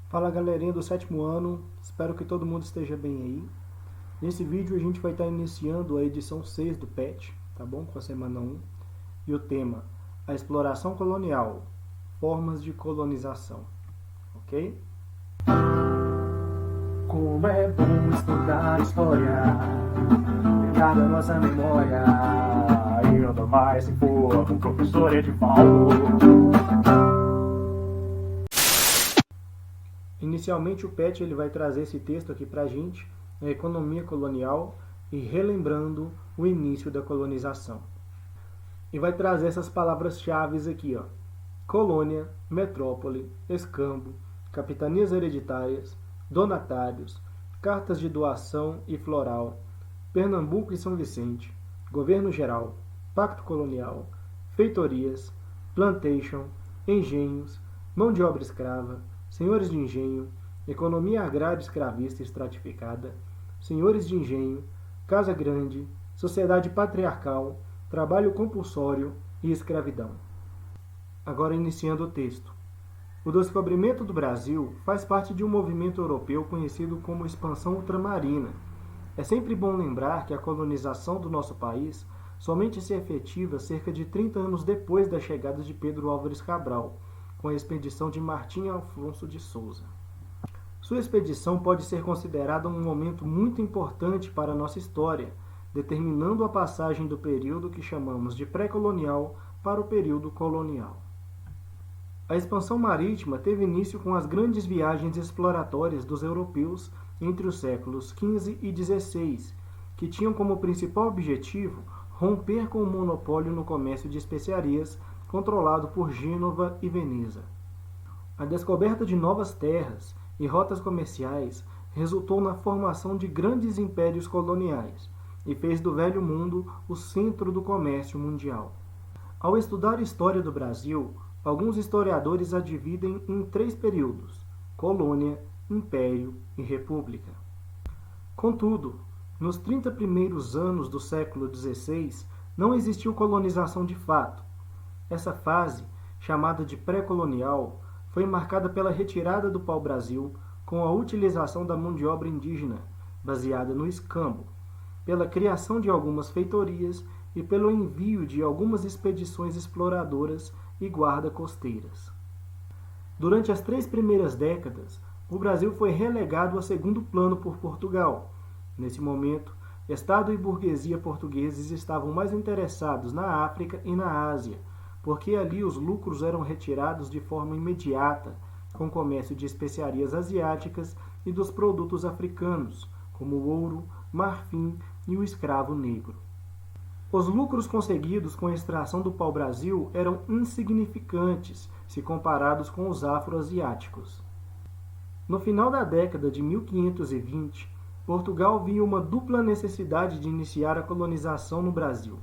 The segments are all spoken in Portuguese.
Fala galerinha do sétimo ano, espero que todo mundo esteja bem aí. Nesse vídeo a gente vai estar iniciando a edição 6 do PET, tá bom? Com a semana 1. E o tema, a exploração colonial, formas de colonização, ok? Como é bom estudar história, lembrar da nossa memória, e ainda mais se for com o professor Edivaldo. Inicialmente o PET ele vai trazer esse texto aqui pra gente, a economia colonial e relembrando o início da colonização. E vai trazer essas palavras-chave aqui, ó. Colônia, metrópole, escambo, capitanias hereditárias, donatários, cartas de doação e floral, Pernambuco e São Vicente, governo geral, pacto colonial, feitorias, plantation, engenhos, mão de obra escrava, senhores de engenho, economia agrária escravista estratificada, senhores de engenho, casa grande, sociedade patriarcal, trabalho compulsório e escravidão. Agora iniciando o texto. O descobrimento do Brasil faz parte de um movimento europeu conhecido como expansão ultramarina. É sempre bom lembrar que a colonização do nosso país somente se efetiva cerca de 30 anos depois da chegada de Pedro Álvares Cabral, com a expedição de Martim Afonso de Souza. Sua expedição pode ser considerada um momento muito importante para a nossa história, determinando a passagem do período que chamamos de pré-colonial para o período colonial. A expansão marítima teve início com as grandes viagens exploratórias dos europeus entre os séculos XV e XVI, que tinham como principal objetivo romper com o monopólio no comércio de especiarias controlado por Gênova e Veneza. A descoberta de novas terras e rotas comerciais resultou na formação de grandes impérios coloniais e fez do Velho Mundo o centro do comércio mundial. Ao estudar a história do Brasil, alguns historiadores a dividem em 3 períodos: colônia, império e república. Contudo, nos 30 primeiros anos do século XVI, não existiu colonização de fato. Essa fase, chamada de pré-colonial, foi marcada pela retirada do pau-brasil com a utilização da mão de obra indígena, baseada no escambo, pela criação de algumas feitorias e pelo envio de algumas expedições exploradoras e guarda-costeiras. Durante as 3 primeiras décadas, o Brasil foi relegado a segundo plano por Portugal. Nesse momento, Estado e burguesia portugueses estavam mais interessados na África e na Ásia, porque ali os lucros eram retirados de forma imediata, com o comércio de especiarias asiáticas e dos produtos africanos, como o ouro, marfim e o escravo negro. Os lucros conseguidos com a extração do pau-brasil eram insignificantes se comparados com os afro-asiáticos. No final da década de 1520, Portugal via uma dupla necessidade de iniciar a colonização no Brasil.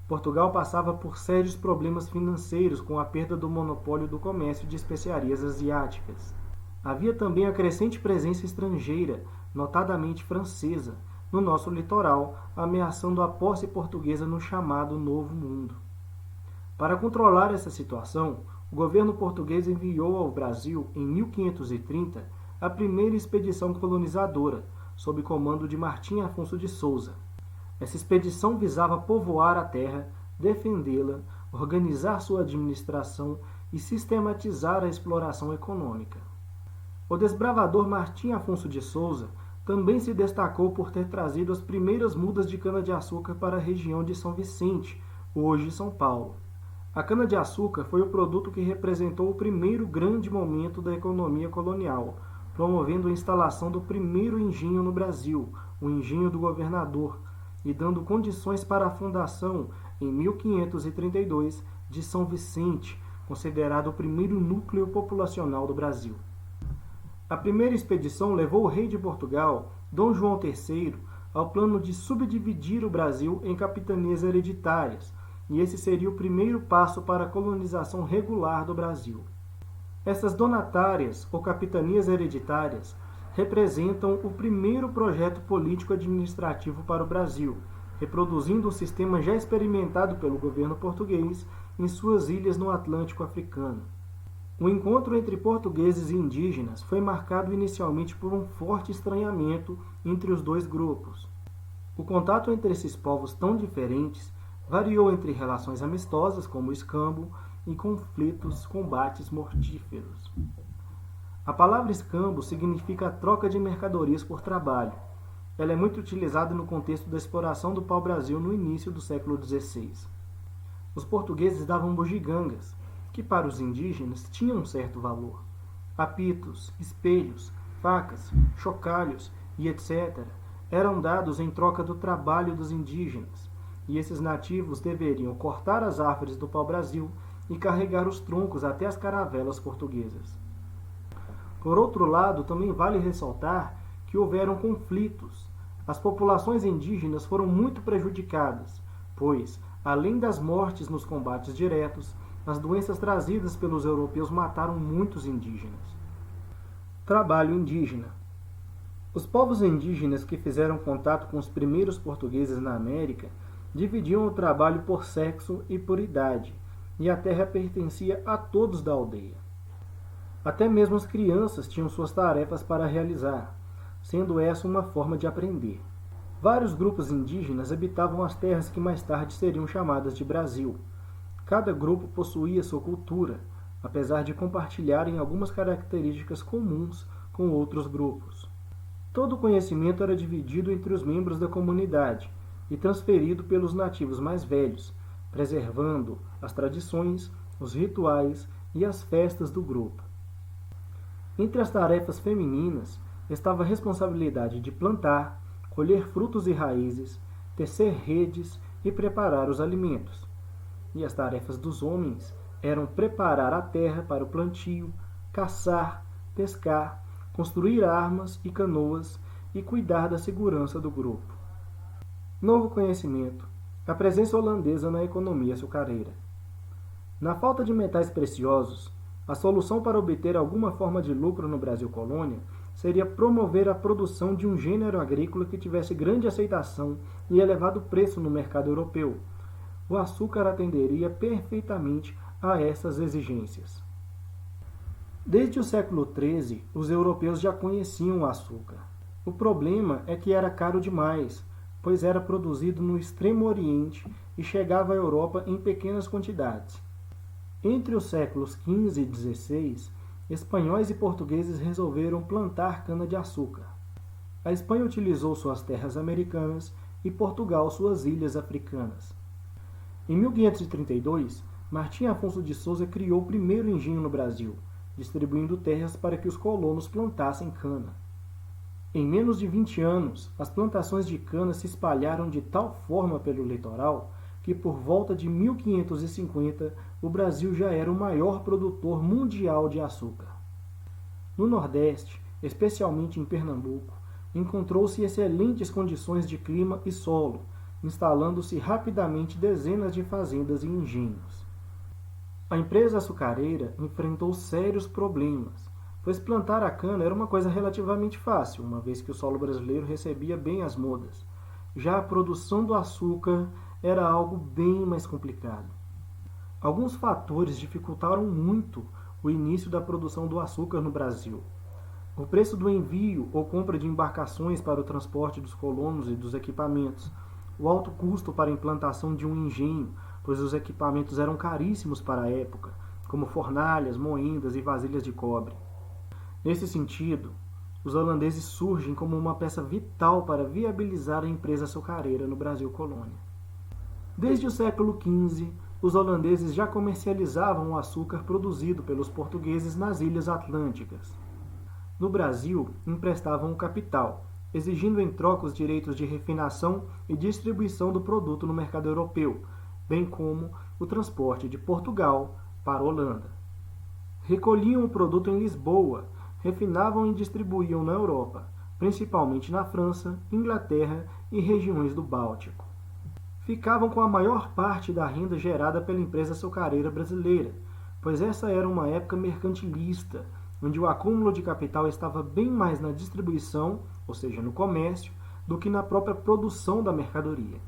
Portugal passava por sérios problemas financeiros com a perda do monopólio do comércio de especiarias asiáticas. Havia também a crescente presença estrangeira, notadamente francesa, no nosso litoral, ameaçando a posse portuguesa no chamado Novo Mundo. Para controlar essa situação, o governo português enviou ao Brasil, em 1530, a primeira expedição colonizadora, sob comando de Martim Afonso de Souza. Essa expedição visava povoar a terra, defendê-la, organizar sua administração e sistematizar a exploração econômica. O desbravador Martim Afonso de Souza também se destacou por ter trazido as primeiras mudas de cana-de-açúcar para a região de São Vicente, hoje São Paulo. A cana-de-açúcar foi o produto que representou o primeiro grande momento da economia colonial, promovendo a instalação do primeiro engenho no Brasil, o Engenho do Governador, e dando condições para a fundação, em 1532, de São Vicente, considerado o primeiro núcleo populacional do Brasil. A primeira expedição levou o rei de Portugal, Dom João III, ao plano de subdividir o Brasil em capitanias hereditárias, e esse seria o primeiro passo para a colonização regular do Brasil. Essas donatárias, ou capitanias hereditárias, representam o primeiro projeto político-administrativo para o Brasil, reproduzindo o sistema já experimentado pelo governo português em suas ilhas no Atlântico africano. O encontro entre portugueses e indígenas foi marcado inicialmente por um forte estranhamento entre os dois grupos. O contato entre esses povos tão diferentes variou entre relações amistosas, como o escambo, e combates mortíferos. A palavra escambo significa a troca de mercadorias por trabalho. Ela é muito utilizada no contexto da exploração do pau-brasil no início do século XVI. Os portugueses davam bugigangas, que para os indígenas tinham um certo valor. Apitos, espelhos, facas, chocalhos e etc. eram dados em troca do trabalho dos indígenas, e esses nativos deveriam cortar as árvores do pau-brasil e carregar os troncos até as caravelas portuguesas. Por outro lado, também vale ressaltar que houveram conflitos. As populações indígenas foram muito prejudicadas, pois, além das mortes nos combates diretos, as doenças trazidas pelos europeus mataram muitos indígenas. Trabalho indígena. Os povos indígenas que fizeram contato com os primeiros portugueses na América dividiam o trabalho por sexo e por idade, e a terra pertencia a todos da aldeia. Até mesmo as crianças tinham suas tarefas para realizar, sendo essa uma forma de aprender. Vários grupos indígenas habitavam as terras que mais tarde seriam chamadas de Brasil. Cada grupo possuía sua cultura, apesar de compartilharem algumas características comuns com outros grupos. Todo o conhecimento era dividido entre os membros da comunidade e transferido pelos nativos mais velhos, preservando as tradições, os rituais e as festas do grupo. Entre as tarefas femininas estava a responsabilidade de plantar, colher frutos e raízes, tecer redes e preparar os alimentos. E as tarefas dos homens eram preparar a terra para o plantio, caçar, pescar, construir armas e canoas e cuidar da segurança do grupo. Novo conhecimento: a presença holandesa na economia açucareira. Na falta de metais preciosos, a solução para obter alguma forma de lucro no Brasil colônia seria promover a produção de um gênero agrícola que tivesse grande aceitação e elevado preço no mercado europeu. O açúcar atenderia perfeitamente a essas exigências. Desde o século XIII, os europeus já conheciam o açúcar. O problema é que era caro demais, pois era produzido no Extremo Oriente e chegava à Europa em pequenas quantidades. Entre os séculos XV e XVI, espanhóis e portugueses resolveram plantar cana-de-açúcar. A Espanha utilizou suas terras americanas e Portugal suas ilhas africanas. Em 1532, Martim Afonso de Souza criou o primeiro engenho no Brasil, distribuindo terras para que os colonos plantassem cana. Em menos de 20 anos, as plantações de cana se espalharam de tal forma pelo litoral que por volta de 1550 o Brasil já era o maior produtor mundial de açúcar. No Nordeste, especialmente em Pernambuco, encontrou-se excelentes condições de clima e solo, instalando-se rapidamente dezenas de fazendas e engenhos. A empresa açucareira enfrentou sérios problemas, pois plantar a cana era uma coisa relativamente fácil, uma vez que o solo brasileiro recebia bem as mudas. Já a produção do açúcar era algo bem mais complicado. Alguns fatores dificultaram muito o início da produção do açúcar no Brasil. O preço do envio ou compra de embarcações para o transporte dos colonos e dos equipamentos, o alto custo para a implantação de um engenho, pois os equipamentos eram caríssimos para a época, como fornalhas, moendas e vasilhas de cobre. Nesse sentido, os holandeses surgem como uma peça vital para viabilizar a empresa açucareira no Brasil colônia. Desde o século XV, os holandeses já comercializavam o açúcar produzido pelos portugueses nas ilhas atlânticas. No Brasil, emprestavam o capital, exigindo em troca os direitos de refinação e distribuição do produto no mercado europeu, bem como o transporte de Portugal para a Holanda. Recolhiam o produto em Lisboa, refinavam e distribuíam na Europa, principalmente na França, Inglaterra e regiões do Báltico. Ficavam com a maior parte da renda gerada pela empresa açucareira brasileira, pois essa era uma época mercantilista, onde o acúmulo de capital estava bem mais na distribuição, ou seja, no comércio, do que na própria produção da mercadoria.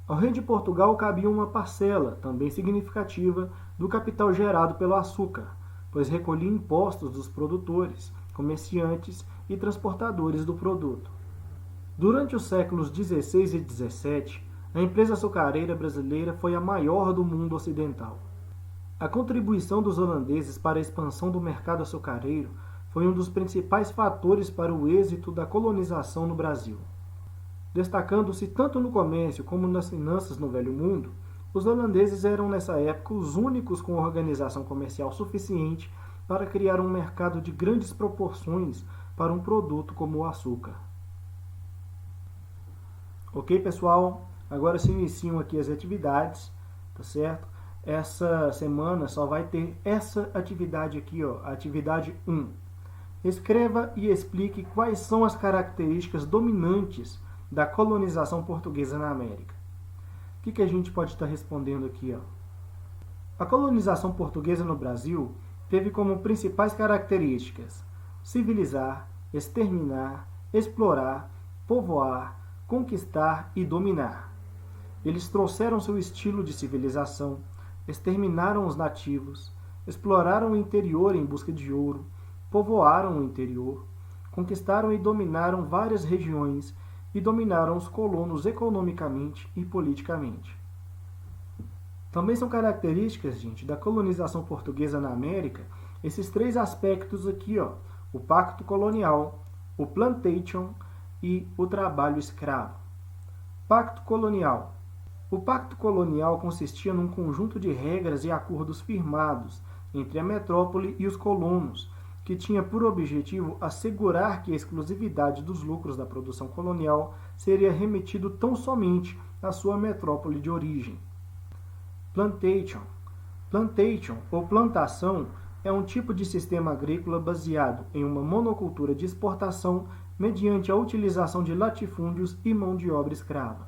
Ao rei de Portugal cabia uma parcela, também significativa, do capital gerado pelo açúcar, pois recolhia impostos dos produtores, comerciantes e transportadores do produto. Durante os séculos XVI e XVII, a empresa açucareira brasileira foi a maior do mundo ocidental. A contribuição dos holandeses para a expansão do mercado açucareiro foi um dos principais fatores para o êxito da colonização no Brasil. Destacando-se tanto no comércio como nas finanças no Velho Mundo, os holandeses eram nessa época os únicos com organização comercial suficiente para criar um mercado de grandes proporções para um produto como o açúcar. Ok, pessoal? Agora se iniciam aqui as atividades, tá certo? Essa semana só vai ter essa atividade aqui, ó, atividade 1. Escreva e explique quais são as características dominantes da colonização portuguesa na América. O que a gente pode estar respondendo aqui, ó? A colonização portuguesa no Brasil teve como principais características civilizar, exterminar, explorar, povoar, conquistar e dominar. Eles trouxeram seu estilo de civilização, exterminaram os nativos, exploraram o interior em busca de ouro, povoaram o interior, conquistaram e dominaram várias regiões e dominaram os colonos economicamente e politicamente. Também são características, gente, da colonização portuguesa na América, esses três aspectos aqui, ó, o pacto colonial, o plantation e o trabalho escravo. Pacto colonial. O pacto colonial consistia num conjunto de regras e acordos firmados entre a metrópole e os colonos, que tinha por objetivo assegurar que a exclusividade dos lucros da produção colonial seria remetido tão somente à sua metrópole de origem. Plantation. Plantation, ou plantação, é um tipo de sistema agrícola baseado em uma monocultura de exportação mediante a utilização de latifúndios e mão de obra escrava.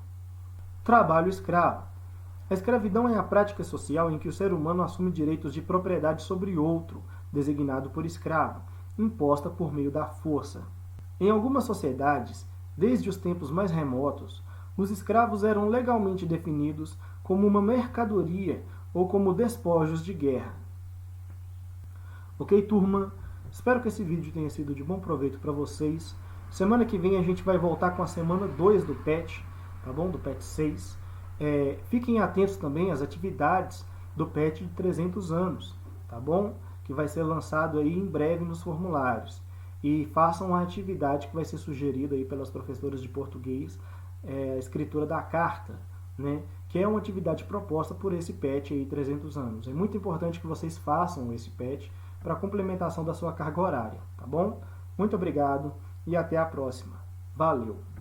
Trabalho escravo. A escravidão é a prática social em que o ser humano assume direitos de propriedade sobre outro, designado por escravo, imposta por meio da força. Em algumas sociedades, desde os tempos mais remotos, os escravos eram legalmente definidos como uma mercadoria ou como despojos de guerra. Ok, turma? Espero que esse vídeo tenha sido de bom proveito para vocês. Semana que vem a gente vai voltar com a semana 2 do PET, tá bom? Do PET 6. Fiquem atentos também às atividades do PET de 300 anos, tá bom? Que vai ser lançado aí em breve nos formulários. E façam a atividade que vai ser sugerida aí pelas professoras de português, a escritura da carta, né? Que é uma atividade proposta por esse PET aí 300 anos. É muito importante que vocês façam esse PET para a complementação da sua carga horária, tá bom? Muito obrigado e até a próxima. Valeu!